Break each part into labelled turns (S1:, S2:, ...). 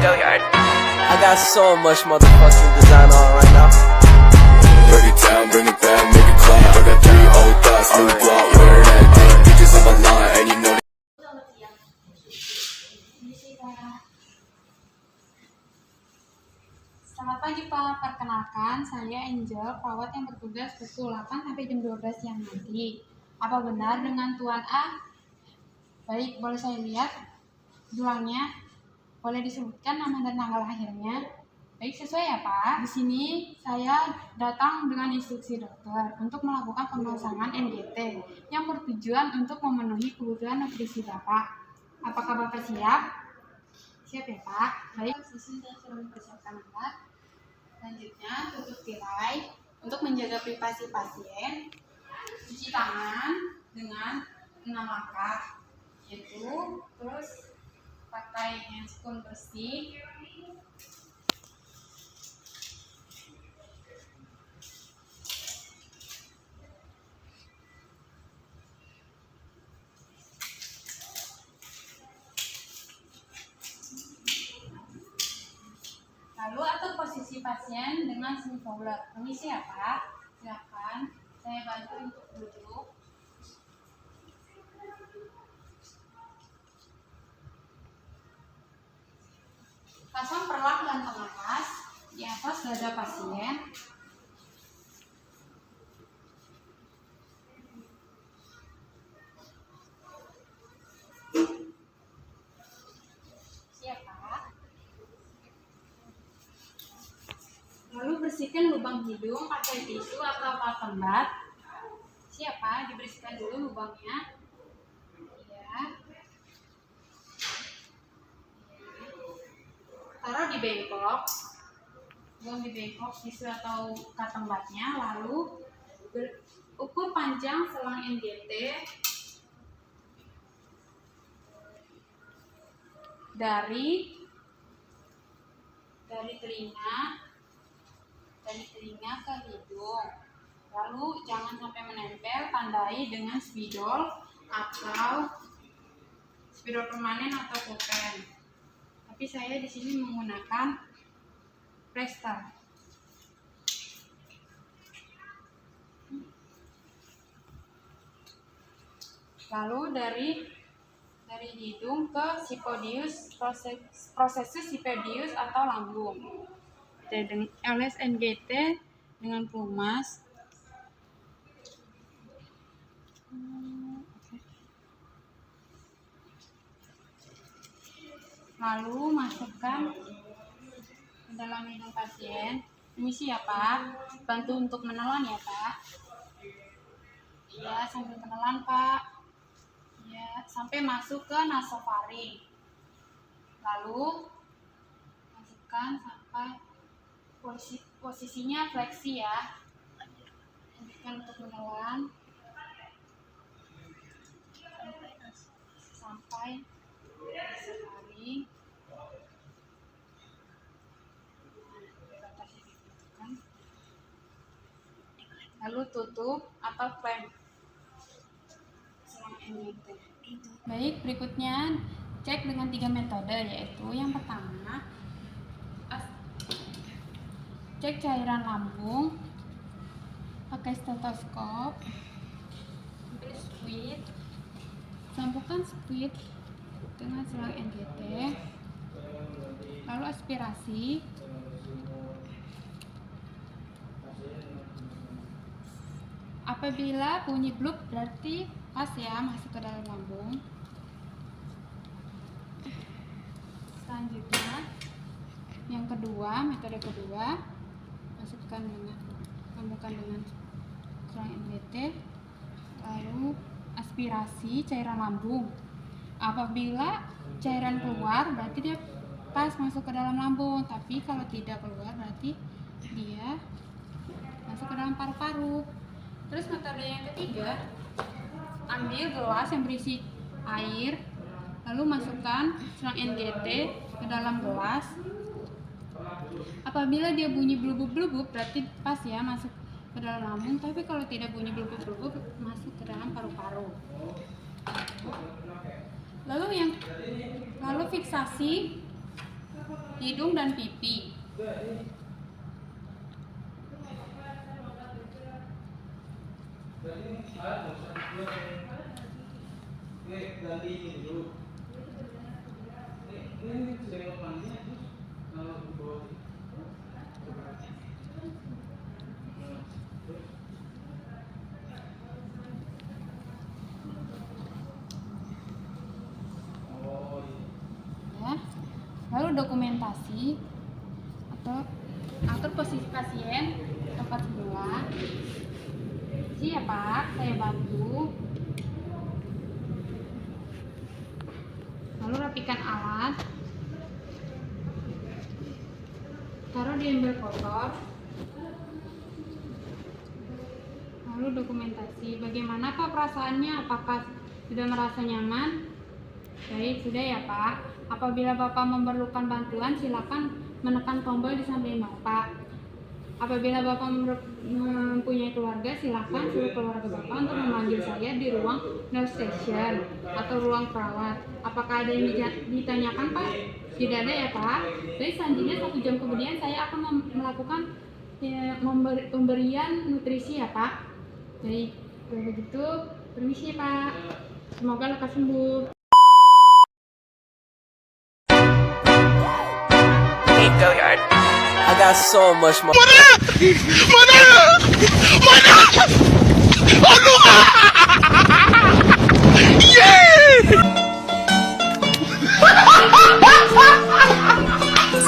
S1: I got so much motherfucking design on right now.
S2: Break it down, bring it back, make it clap. I got 3 old thoughts, new block, wear that thing. Bitches on my line, and you know.
S3: Selamat pagi Pak, perkenalkan saya Angel, perawat yang bertugas pukul 8 sampai jam 12 siang nanti. Apa benar dengan Tuan A? Baik, boleh saya lihat gelangnya? Boleh disebutkan nama dan tanggal lahirnya? Baik, sesuai ya Pak. Di sini saya datang dengan instruksi dokter untuk melakukan pemasangan NGT yang bertujuan untuk memenuhi kebutuhan nutrisi Bapak. Apakah Bapak siap? Siap ya Pak. Baik, sisi saya sudah mempersiapkan alat. Selanjutnya tutup tirai untuk menjaga privasi pasien. Cuci tangan dengan 6 langkah, yaitu terus pakai handscoon bersih. Lalu atur posisi pasien dengan semi fowler. Permisi ya Pak, silakan saya bantu untuk duduk. Pasang perlak dan pengatas di atas dada pasien. Siap Pak. Lalu bersihkan lubang hidung pakai tisu atau cotton bud. Siap Pak, dibersihkan dulu lubangnya. Ya. Taruh di bengkok, buang di bengkok tisu atau cotton budnya. Lalu ukur panjang selang NGT dari telinga ke hidung. Lalu jangan sampai menempel, tandai dengan spidol atau spidol permanen atau pulpen. Tapi saya di sini menggunakan plester. Lalu dari hidung ke sipodius, prosesus sipodius atau lambung. Jadi LSNGT dengan pelumas. Lalu masukkan ke dalam hidung pasien. Permisi ya Pak, bantu untuk menelan ya Pak. Iya, sambil menelan Pak. Ya, sampai masuk ke nasofaring. Lalu masukkan sampai posisinya fleksi ya. Lanjutkan untuk menelan sampai nasofaring. Lalu tutup atau clamp. Baik, berikutnya cek dengan 3 metode, yaitu yang pertama cek cairan lambung pakai stetoskop, ambil squid, sambungkan squid dengan selang NGT, lalu aspirasi. Apabila bunyi blub berarti pas ya masuk ke dalam lambung. Selanjutnya yang kedua, metode kedua, sambungkan dengan selang NGT, lalu aspirasi cairan lambung. Apabila cairan keluar berarti dia pas masuk ke dalam lambung, tapi kalau tidak keluar berarti dia masuk ke dalam paru-paru. Terus metode yang ketiga, ambil gelas yang berisi air, lalu masukkan selang NGT ke dalam gelas. Apabila dia bunyi blubub-blubub berarti pas ya masuk ke dalam lambung, tapi kalau tidak bunyi blubub-blubub masuk ke dalam paru-paru. Lalu fiksasi hidung dan pipi. Ya. Lalu dokumentasi atau atur posisi pasien tempat sebelah. Ya Pak, saya bantu. Lalu rapikan alat, taruh di ember kotor. Lalu dokumentasi, bagaimana Pak perasaannya? Apakah sudah merasa nyaman? Baik, sudah ya Pak. Apabila Bapak memerlukan bantuan, silakan menekan tombol di samping Bapak. Apabila Bapak mempunyai keluarga, silakan suruh keluarga Bapak untuk memanggil saya di ruang nurse station atau ruang perawat. Apakah ada yang ditanyakan Pak? Tidak ada ya Pak. Jadi selanjutnya 1 jam kemudian saya akan melakukan pemberian nutrisi ya Pak. Jadi kalau begitu permisi Pak. Semoga lekas sembuh.
S1: Hey, Billiard. I got so much more.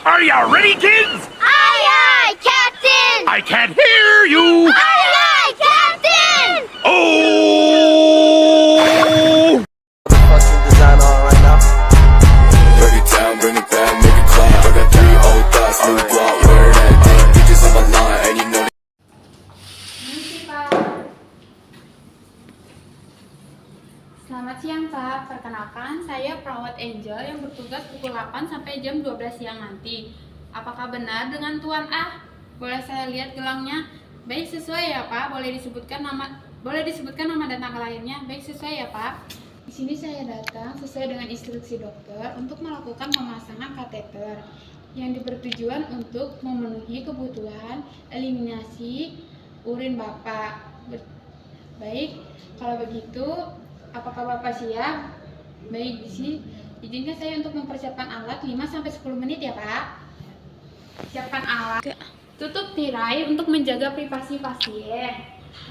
S4: Are you ready, kids?
S5: Aye, aye, Captain!
S4: I can't hear you!
S5: Aye, aye, Captain!
S4: Oh!
S1: Fucking design on right now.
S2: Break it down, bring it back, make it clap. I got 3 old thoughts, new block, where that thing. Bitches on my line, and you know
S3: Permisi Pak. Selamat siang Pak, perkenalkan saya perawat Angel yang bertugas pukul 8 sampai jam 12 siang nanti. Apakah benar dengan Tuan A? Boleh saya lihat gelangnya? Baik, sesuai ya Pak, boleh disebutkan nama dan tanggal lahirnya? Baik, sesuai ya Pak. Di sini saya datang sesuai dengan instruksi dokter untuk melakukan pemasangan kateter yang bertujuan untuk memenuhi kebutuhan eliminasi urin Bapak. Baik, kalau begitu apakah Bapak siap? Baik, di sini izinkan saya untuk mempersiapkan alat 5 sampai 10 menit ya, Pak. Siapkan alat. Tutup tirai untuk menjaga privasi pasien.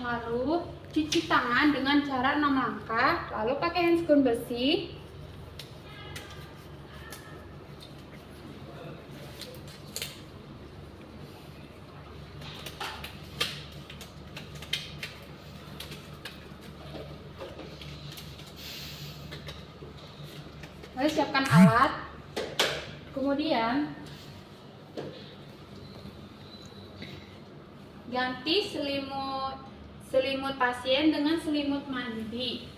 S3: Lalu cuci tangan dengan cara 6 langkah, lalu pakai handscoon bersih. Lalu siapkan alat. Kemudian ganti selimut pasien dengan selimut mandi.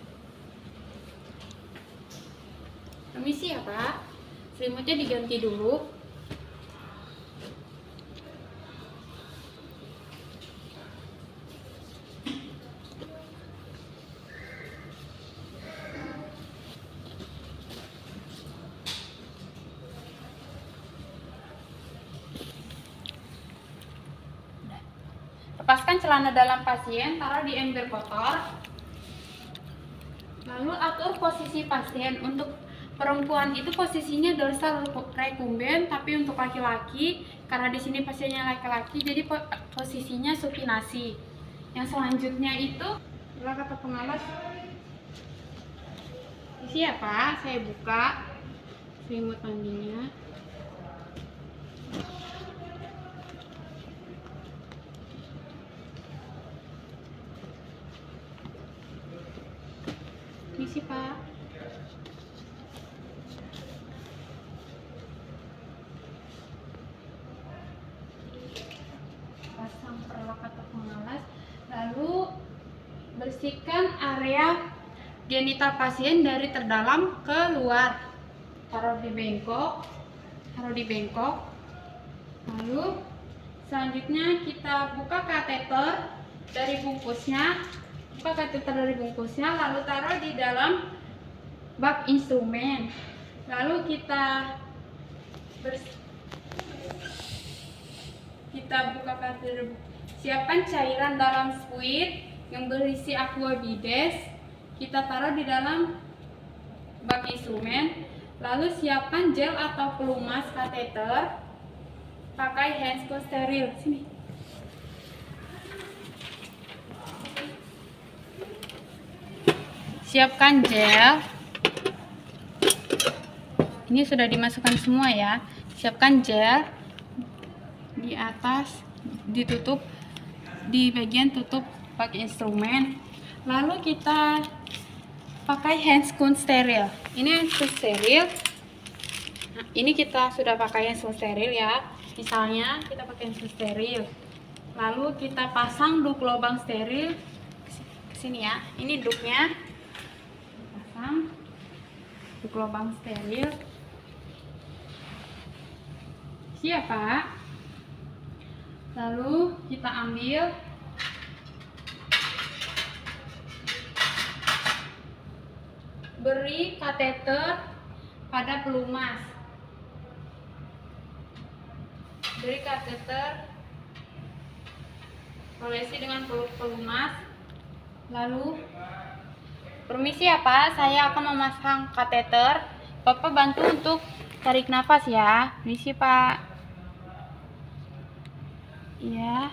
S3: Permisi ya Pak, selimutnya diganti dulu. Lepaskan celana dalam pasien, taruh di ember kotor. Lalu atur posisi pasien. Untuk perempuan itu posisinya dorsal recumbens, tapi untuk laki-laki karena di sini pasiennya laki-laki, jadi posisinya supinasi. Yang selanjutnya itu adalah kata pengalas. Isi ya Pak, saya buka selimut mandinya. Isi Pak. Pasang perlak atau pengalas. Lalu bersihkan area genital pasien dari terdalam ke luar. Taruh di bengkok. Lalu selanjutnya kita buka kateter dari bungkusnya. Lalu taruh di dalam bak instrumen. Lalu kita kita buka kartu. Siapkan cairan dalam squid yang berisi aqua bides. Kita taruh di dalam bak instrumen. Lalu siapkan gel atau pelumas kateter. Pakai handscoon steril. Sini. Siapkan gel. Ini sudah dimasukkan semua ya. Siapkan gel di atas, ditutup di bagian tutup pakai instrumen. Lalu kita pakai handscoon steril. Ini handscoon steril. Nah, ini kita sudah pakai handscoon steril ya. Misalnya kita pakai handscoon steril. Lalu kita pasang duk lubang steril ke sini ya. Ini duknya. Pasang duk lubang steril. Siap, Pak. Lalu kita ambil beri kateter pada pelumas. Beri kateter, olesi dengan pelumas. Lalu, permisi ya Pak, saya akan memasang kateter. Bapak bantu untuk tarik nafas ya. Permisi Pak. Iya.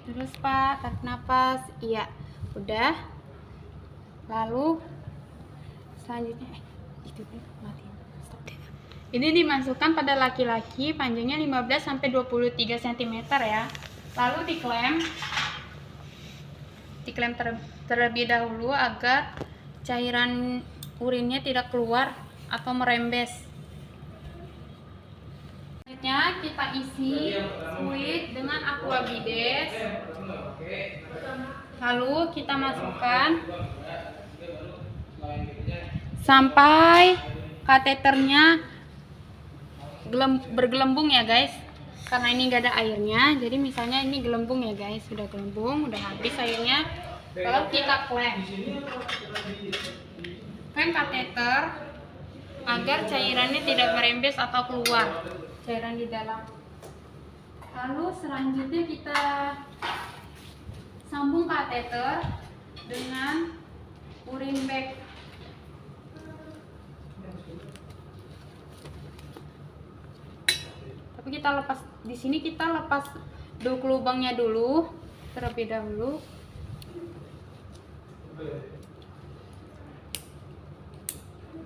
S3: Terus Pak, tarik nafas. Iya, udah. Lalu selanjutnya ini dimasukkan pada laki-laki, panjangnya 15 sampai 23 cm ya. Lalu diklem terlebih dahulu agar cairan urinnya tidak keluar atau merembes. Selanjutnya kita isi fluid dengan aqua bides. Lalu kita masukkan sampai kateternya bergelembung ya guys. Karena ini nggak ada airnya, jadi misalnya ini gelembung ya guys, sudah gelembung, udah habis airnya. Lalu kita klem kateter agar cairannya tidak merembes atau keluar cairan di dalam. Lalu selanjutnya kita sambung kateter dengan urin bag. Tapi kita lepas di sini, kita lepas duk lubangnya dulu terlebih dahulu.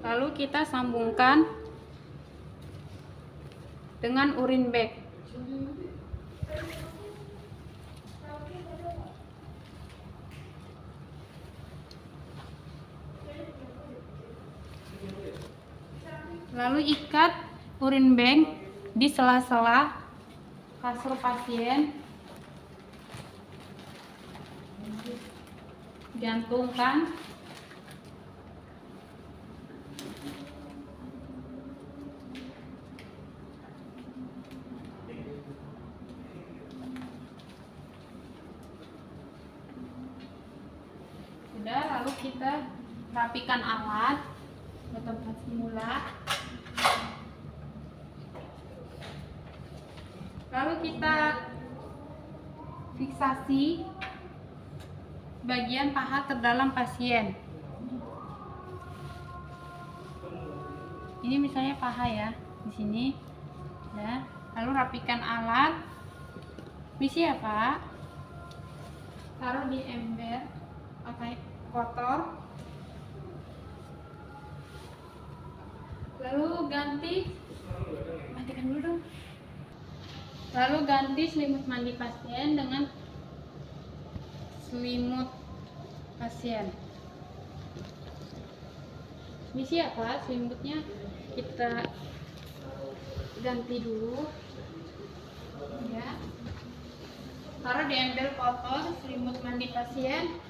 S3: Lalu kita sambungkan dengan urin bag. Lalu ikat urin bag di sela-sela kasur pasien. Gantungkan. Sudah, lalu kita rapikan alat ke tempat semula. Lalu kita fiksasi bagian paha terdalam pasien. Ini misalnya paha ya, di sini. Ya. Lalu rapikan alat. Misi ya Pak. Taruh di ember pakai kotor. Lalu matikan dulu dong. Lalu ganti selimut mandi pasien dengan selimut pasien. Misi apa? Selimutnya kita ganti dulu. Ya. Taruh di ember kotor selimut mandi pasien.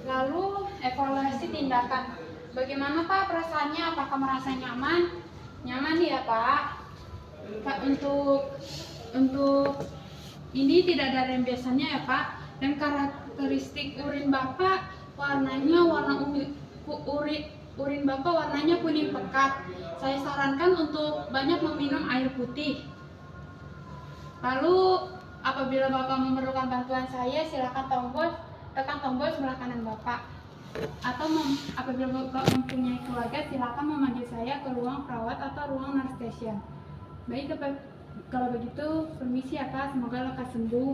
S3: Lalu evaluasi tindakan. Bagaimana Pak perasaannya? Apakah merasa nyaman? Nyaman ya Pak. Untuk ini tidak ada rembesannya ya Pak. Dan karakteristik urin Bapak warnanya warna urin Bapak warnanya kuning pekat. Saya sarankan untuk banyak meminum air putih. Lalu apabila Bapak memerlukan bantuan saya, silakan tekan tombol sebelah kanan Bapak. Atau apabila Bapak mempunyai keluarga, silakan memanggil saya ke ruang perawat atau ruang nurse station. Baik, kalau begitu, permisi ya Pak, semoga lekas sembuh.